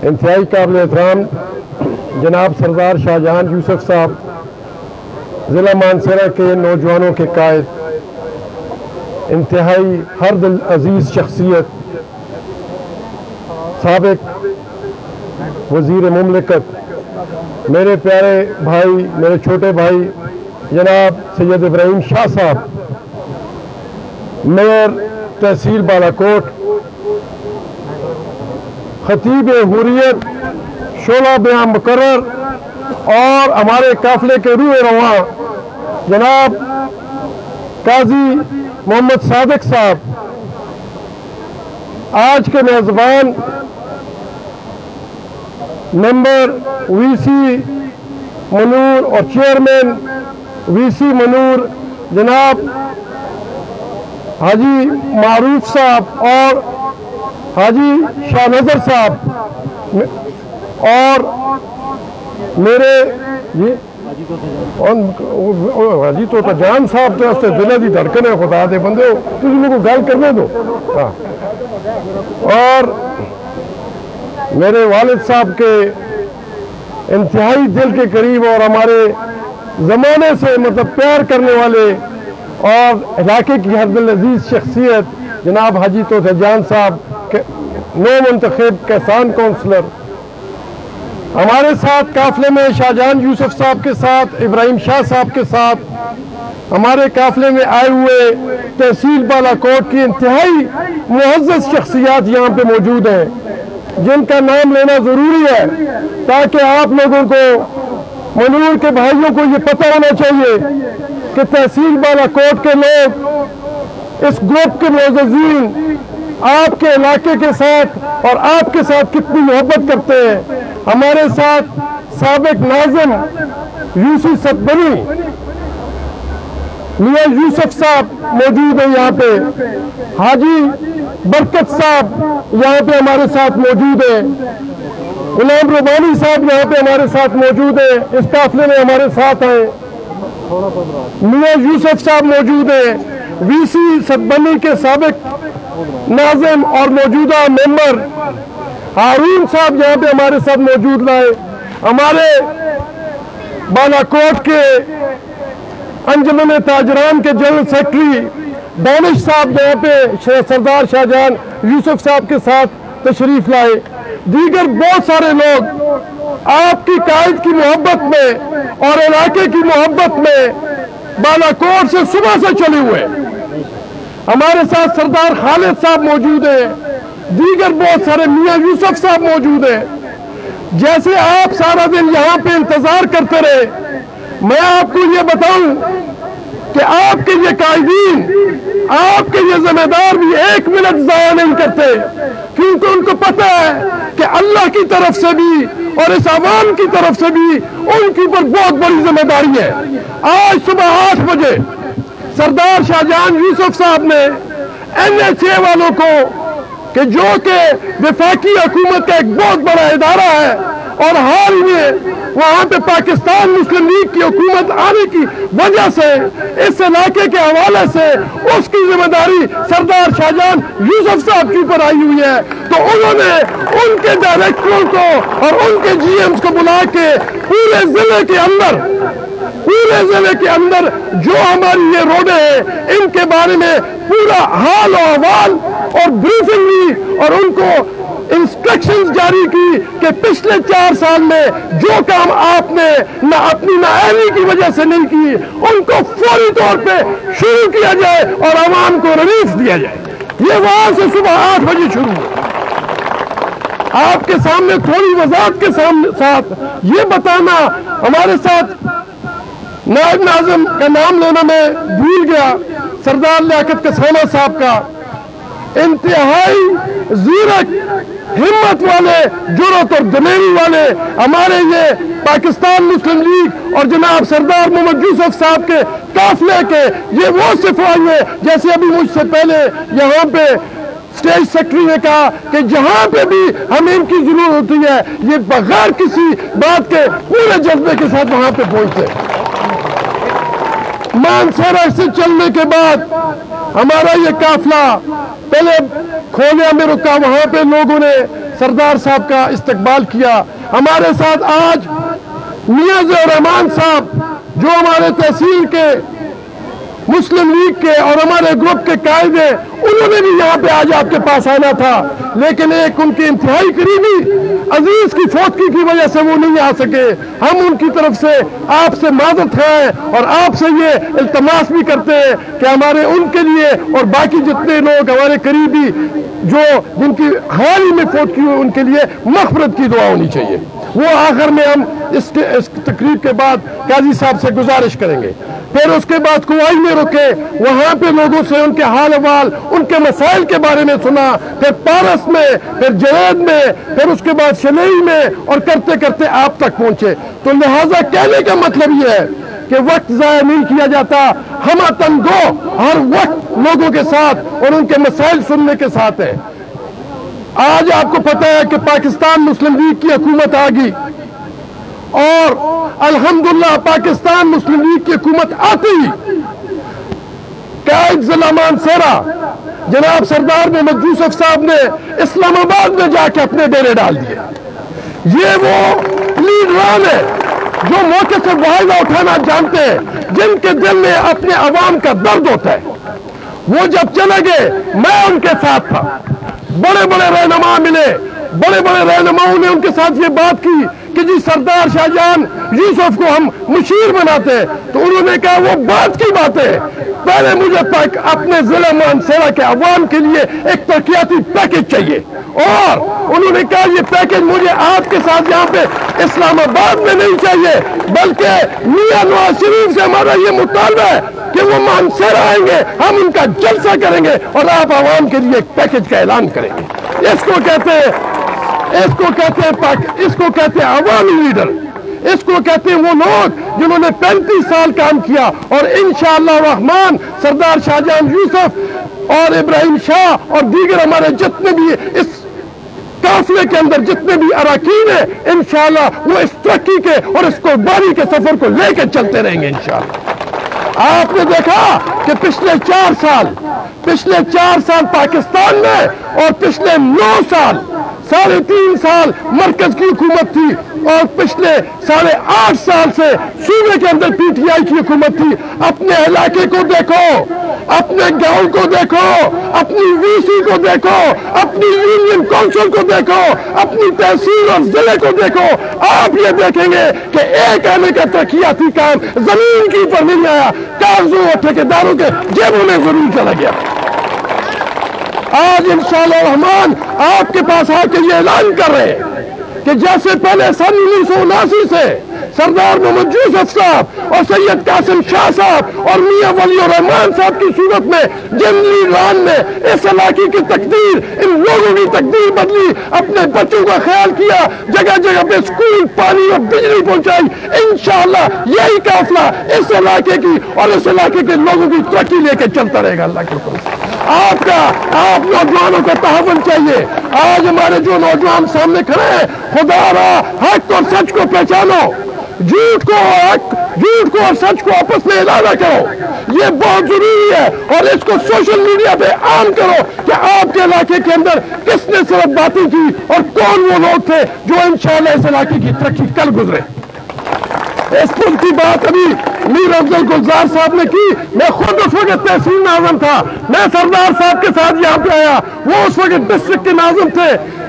انتہائی قابل احترام جناب سردار شاہجہان یوسف صاحب، ضلع مانسہرہ کے نوجوانوں کے قائد، انتہائی ہر دل عزیز شخصیت، سابق وزیر مملکت، میرے پیارے بھائی، میرے چھوٹے بھائی جناب سید ابراہیم شاہ صاحب، میئر تحصیل بالاکوٹ، خطیب حریت شعلہ بیاں مقرر، اور ہمارے قافلے کے روح رواں جناب قاضی محمد صادق صاحب، آج کے میزبان ممبر وی سی منور اور چیئرمین وی سی منور جناب حاجی معروف صاحب اور حاجی شاہ نظر صاحب، اور میرے حاجی تو جان صاحب تو اس سے دلہ دی دھڑکن ہے، خدا دے بندے ہو تسی میں کو گل کرنے دو، اور میرے والد صاحب کے انتہائی دل کے قریب اور ہمارے زمانے سے مطلب پیار کرنے والے اور علاقے کی ہر دل عزیز شخصیت جناب حاجی توسیع جان صاحب، نو منتخب کسان کونسلر، ہمارے ساتھ قافلے میں شاہجہان یوسف صاحب کے ساتھ، ابراہیم شاہ صاحب کے ساتھ ہمارے قافلے میں آئے ہوئے تحصیل بالاکوٹ کی انتہائی معزز شخصیات یہاں پہ موجود ہیں، جن کا نام لینا ضروری ہے تاکہ آپ لوگوں کو، منور کے بھائیوں کو یہ پتہ ہونا چاہیے کہ تحصیل بالاکوٹ کے لوگ، اس گروپ کے معززین آپ کے علاقے کے ساتھ اور آپ کے ساتھ کتنی محبت کرتے ہیں۔ ہمارے ساتھ سابق ناظم یوسی ستبنی میاں یوسف صاحب موجود ہیں، یہاں پہ حاجی برکت صاحب یہاں پہ ہمارے ساتھ موجود ہیں، غلام ربانی صاحب یہاں پہ ہمارے ساتھ موجود ہیں، اس قافلے میں ہمارے ساتھ ہیں، میاں یوسف صاحب موجود ہیں، وی سی ستبنی کے سابق ناظم اور موجودہ ممبر ہارون صاحب یہاں پہ ہمارے ساتھ موجود لائے، ہمارے بالاکوٹ کے انجمن تاجران کے جنرل سیکرٹری دانش صاحب یہاں پہ سردار شاہجہان یوسف صاحب کے ساتھ تشریف لائے، دیگر بہت سارے لوگ آپ کی قائد کی محبت میں اور علاقے کی محبت میں بالاکوٹ سے صبح سے چلے ہوئے۔ ہمارے ساتھ سردار خالد صاحب موجود ہیں، دیگر بہت سارے میاں یوسف صاحب موجود ہیں۔ جیسے آپ سارا دن یہاں پہ انتظار کرتے رہے، میں آپ کو یہ بتاؤں کہ آپ کے یہ قائدین، آپ کے یہ ذمہ دار بھی ایک منٹ ضائع نہیں کرتے، کیونکہ ان کو پتہ ہے کہ اللہ کی طرف سے بھی اور اس عوام کی طرف سے بھی ان کے اوپر بہت بڑی ذمہ داری ہے۔ آج صبح 8 بجے سردار شاہجہان یوسف صاحب نے NHA والوں کو، کہ جو کہ وفاقی حکومت کا ایک بہت بڑا ادارہ ہے اور حال میں وہاں پہ پاکستان مسلم لیگ کی حکومت آنے کی وجہ سے اس علاقے کے حوالے سے اس کی ذمہ داری سردار شاہجہان یوسف صاحب کے اوپر آئی ہوئی ہے، تو انہوں نے ان کے ڈائریکٹروں کو اور ان کے جی ایمز کو بلا کے پورے ضلع کے اندر جو ہماری یہ روڈیں ہیں ان کے بارے میں پورا حال و احوال اور بریفنگ لی، اور ان کو انسٹرکشنز جاری کی کہ پچھلے 4 سال میں جو کام آپ نے نہ اپنی نااہلی کی وجہ سے نہیں کی، ان کو فوری طور پہ شروع کیا جائے اور عوام کو ریلیف دیا جائے۔ یہ وہاں سے صبح 8 بجے شروع ہوا۔ آپ کے سامنے تھوڑی وضاحت کے ساتھ یہ بتانا، ہمارے ساتھ نائب ناظم کا نام لینا میں بھول گیا، سردار لیاقت کسانہ صاحب کا، انتہائی زیرک، ہمت والے، جرأت اور دلیری والے ہمارے یہ پاکستان مسلم لیگ اور جناب سردار محمد یوسف صاحب کے قافلے کے یہ وہ صفائی ہیں، جیسے ابھی مجھ سے پہلے یہاں پہ اسٹیج سیکرٹری نے کہا کہ جہاں پہ بھی ہمیں ان کی ضرورت ہوتی ہے یہ بغیر کسی بات کے پورے جذبے کے ساتھ وہاں پہ پہنچتے۔ مانسہرہ سے چلنے کے بعد ہمارا یہ قافلہ پہلے کھولیا میں رکا، وہاں پہ لوگوں نے सरदार साहब का इस्तकबाल किया। हमारे साथ आज नियाज़ रहमान साहब जो हमारे तहसील के मुस्लिम लीग के और हमारे ग्रुप के कायद हैं, उन्होंने भी यहाँ पे आज आपके पास आना था, लेकिन एक उनके इंतहाई करीबी अजीज की फौतगी की वजह से वो नहीं आ सके। हम उनकी तरफ से आपसे मादत हैं और आपसे ये इल्तमास भी करते हैं कि हमारे उनके लिए और बाकी जितने लोग हमारे करीबी जो जिनकी हाल ही में फौतगी हुई उनके लिए मग़फ़िरत की दुआ होनी चाहिए। वो आखिर में हम इस तकरीब के बाद काजी साहब से गुजारिश करेंगे। फिर उसके बाद कुवाई में रुके, वहाँ पे लोगों से उनके हाल अहवाल, उनके मसाइल के बारे में सुना, फिर पारस में, फिर जरेद में, फिर उसके बाद शलई में, और करते करते आप तक पहुँचे। तो लिहाजा कहने का मतलब ये है कि वक्त ज़ाया नहीं किया जाता। हम तंगो हर वक्त लोगों के साथ और उनके मसाइल सुनने के साथ है। आज आपको पता है कि पाकिस्तान मुस्लिम लीग की हुकूमत आ गई और अल्हम्दुलिल्लाह पाकिस्तान मुस्लिम लीग की हुकूमत आती ही कायद ज़िला मानसरा जनाब सरदार मोहम्मद यूसुफ साहब ने इस्लामाबाद में जाके अपने डेरे डाल दिए। ये वो लीडरान है जो मौके से वायदा उठाना जानते हैं, जिनके दिल में अपने अवाम का दर्द होता है। वो जब चले गए, मैं उनके साथ था, बड़े बड़े रहनुमा मिले, बड़े बड़े रहनुमाओं ने उनके साथ ये बात की कि जी सरदार शाहजहां यूसुफ को हम मुशीर बनाते हैं। तो उन्होंने कहा वो बात की बात है, पहले मुझे तक अपने जिला मानसरा के अवाम के लिए एक तरक्याती पैकेज चाहिए, और उन्होंने कहा ये पैकेज मुझे आपके साथ यहाँ पे इस्लामाबाद में नहीं चाहिए, बल्कि मियां नवाज शरीफ से हमारा ये मुतालबा है कि वो मानसरा आएंगे, हम उनका जलसा करेंगे और आप अवाम के लिए एक पैकेज का ऐलान करेंगे। इसको कहते हैं अवामी लीडर। इसको कहते हैं वो लोग जिन्होंने 35 साल काम किया, और इंशाअल्लाह रहमान सरदार शाहजहां यूसुफ और इब्राहिम शाह और दीगर हमारे जितने भी इस काफिले के अंदर जितने भी अरकान हैं, इंशाअल्लाह वो इस तरक्की के और इस कुर्बानी के सफर को लेकर चलते रहेंगे इंशाअल्लाह। आपने देखा कि पिछले 4 साल पाकिस्तान में और पिछले 9 साल 3.5 साल मरकज की हुकूमत थी, और पिछले 8.5 साल से सूबे के अंदर पीटीआई की हुकूमत थी। अपने इलाके को देखो, अपने गांव को देखो, अपनी वीसी को देखो, अपनी यूनियन काउंसिल को देखो, अपनी तहसील और जिले को देखो, आप ये देखेंगे कि एक आने का तरक्याती काम जमीन की पर नहीं आया, कागजों और ठेकेदारों के जेबों में जरूर चला गया। आज इंशाअल्लाह रहमान आपके पास आके ये ऐलान कर रहे हैं कि जैसे पहले सन 1979 से सरदार मोहम्मद यूसुफ साहब और सैयद कासिम शाह साहब और मियां वलीउर रहमान साहब की सूरत में जिन लीडरान ने इस इलाके की तकदीर, इन लोगों की तकदीर बदली, अपने बच्चों का ख्याल किया, जगह जगह पे स्कूल, पानी और बिजली पहुंचाई, इंशाअल्लाह यही काफिला इस इलाके की और इस इलाके के लोगों की तरक्की लेकर चलता रहेगा। अल्लाह के हुक्म से आप नौजवानों का तहावन चाहिए। आज हमारे जो नौजवान सामने खड़े हैं, खुदा रा हक और सच को पहचानो, झूठ को और सच को आपस में इलाना करो, ये बहुत जरूरी है। और इसको सोशल मीडिया पे आम करो कि आपके इलाके के अंदर किसने सिर्फ बातें की और कौन वो लोग थे जो इंशाअल्लाह इस इलाके की तरक्की कल गुजरे। इस पुल की बात अभी मीर अफजल गुलजार साहब ने की। मैं खुद उस वक्त तहसील नाज़िम था, मैं सरदार साहब के साथ यहाँ पे आया, वो उस वक्त डिस्ट्रिक्ट के नाज़िम थे।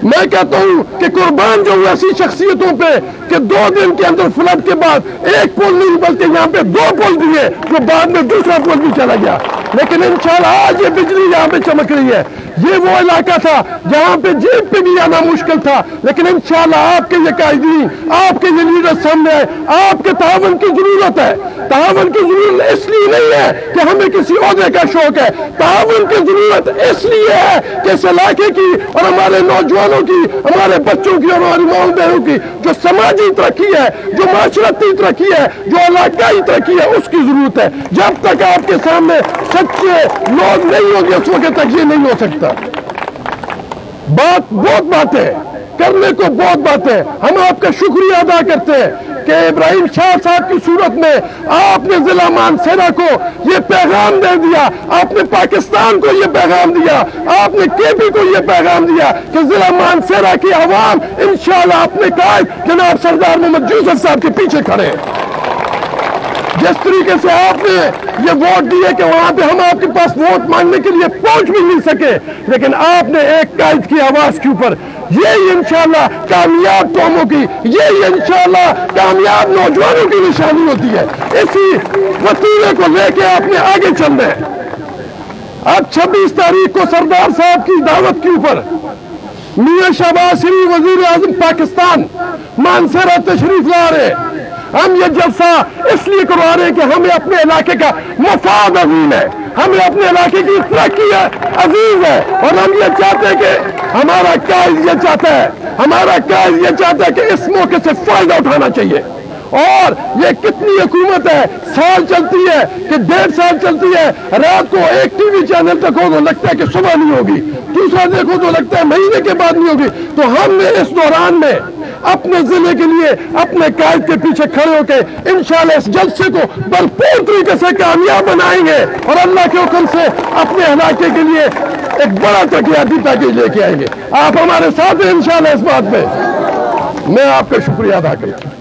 मैं कहता हूं कि कुर्बान जो ऐसी शख्सियतों पे कि 2 दिन के अंदर फ्लड के बाद एक पुल नहीं बल्कि यहाँ पे 2 पुल दिए, जो बाद में दूसरा पुल भी चला गया। लेकिन इंशाअल्लाह आज ये बिजली यहाँ पे चमक रही है। ये वो इलाका था जहाँ पे जीप पे भी आना मुश्किल था, लेकिन इंशाअल्लाह आपके ये कायदीन, आपके ये लीडर सामने आए, आपके तावन की जरूरत है। तावन की जरूरत इसलिए नहीं है कि हमें किसी ओहदे का शौक है, तावन की जरूरत इसलिए है कि इस इलाके की और हमारे नौजवानों की, हमारे बच्चों की और हमारी माओ बहनों की जो समाजी तरक्की है, जो माशरती तरक्की है, जो इलाकाई तरक्की है, उसकी जरूरत है। जब तक आपके सामने सच्चे लोग नहीं होंगे उस वक्त तक ये नहीं हो सकता। बहुत बात है करने को बहुत बात है। हम आपका शुक्रिया अदा करते हैं कि इब्राहिम शाह साहब की सूरत में आपने जिला मानसेरा को ये पैगाम दे दिया, आपने पाकिस्तान को ये पैगाम दिया, आपने केपी को ये पैगाम दिया कि जिला मानसेरा की आवाम इंशाअल्लाह अपने कायद जनाब सरदार मोहम्मद यूसुफ साहब के पीछे खड़े हैं। जिस तरीके से आपने ये वोट दिए कि वहां पे हम आपके पास वोट मांगने के लिए पहुंच भी नहीं सके, लेकिन आपने एक कायद की आवाज के ऊपर ये इंशाअल्लाह कामयाब कौमों की, ये इंशाअल्लाह कामयाब नौजवानों की निशानी होती है। इसी वसीले को लेके आपने आगे चलना है। अब 26 तारीख को सरदार साहब की दावत के ऊपर मियां शहबाज शरीफ वजीर आजम पाकिस्तान मानसरा तशरीफ ला रहे। हम ये जलसा इसलिए करवा रहे हैं कि हमें अपने इलाके का मफाद अजीम है, हमें अपने इलाके की तरक्की अजीज है, और हम ये चाहते हैं कि हमारा कायद ये चाहता है, हमारा कायद ये चाहता है कि इस मौके से फायदा उठाना चाहिए। और ये कितनी हुकूमत है, साल चलती है कि 1.5 साल चलती है, रात को एक टीवी चैनल देखो तो लगता है कि सुबह नहीं होगी, दूसरा देखो तो लगता है महीने के बाद नहीं होगी। तो हमने इस दौरान में अपने जिले के लिए अपने कायद के पीछे खड़े होकर इंशाअल्लाह इस जलसे को भरपूर तरीके से कामयाब बनाएंगे और अल्लाह के हुक्म से अपने इलाके के लिए एक बड़ा तरक्याती पैकेज लेके आएंगे। आप हमारे साथ हैं इंशाअल्लाह इस बात में। मैं आपका शुक्रिया अदा करता हूं।